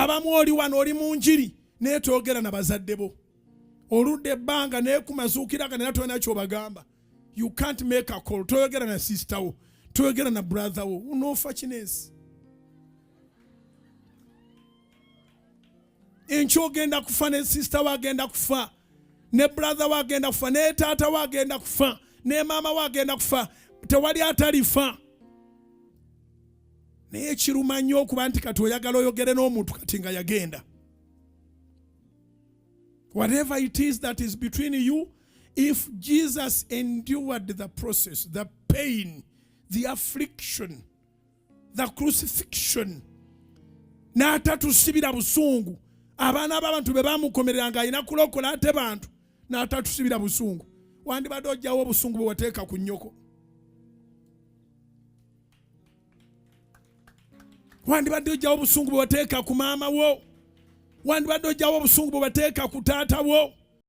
abamu oli wano oli mu njiri naye toogera na bazadde bo oludde ebbanga naye kumazuukiraga naye tolina kyobagamba. You can't make a call. Toyogera na sister wo, toyogera na brother wo, unoofa kinesi. Enkya ogenda kufa, ne sister wo agenda kufa, ne brother wo agenda kufa, ne taata wo agenda kufa, ne maama wo agenda kufa, tewali atalifa. Naye kiruma nnyo okuba nti kati oyagala oyogere n'omuntu kati nga yagenda. Whatever it is that is between you, if Jesus endured the process, the pain, the affliction, the crucifixion, n'atatusibira busungu, abaana b'abantu be bamukomereranga alina kulokola ate bantu n'atatusibira busungu, wandibadde ojjawo obusungu bwe wateeka ku nnyoko. Wandibadde ojjawo obusungu bwe wateeka ku maama wo. Wandibadde ojjawo obusungu bwe wateeka ku taata wo.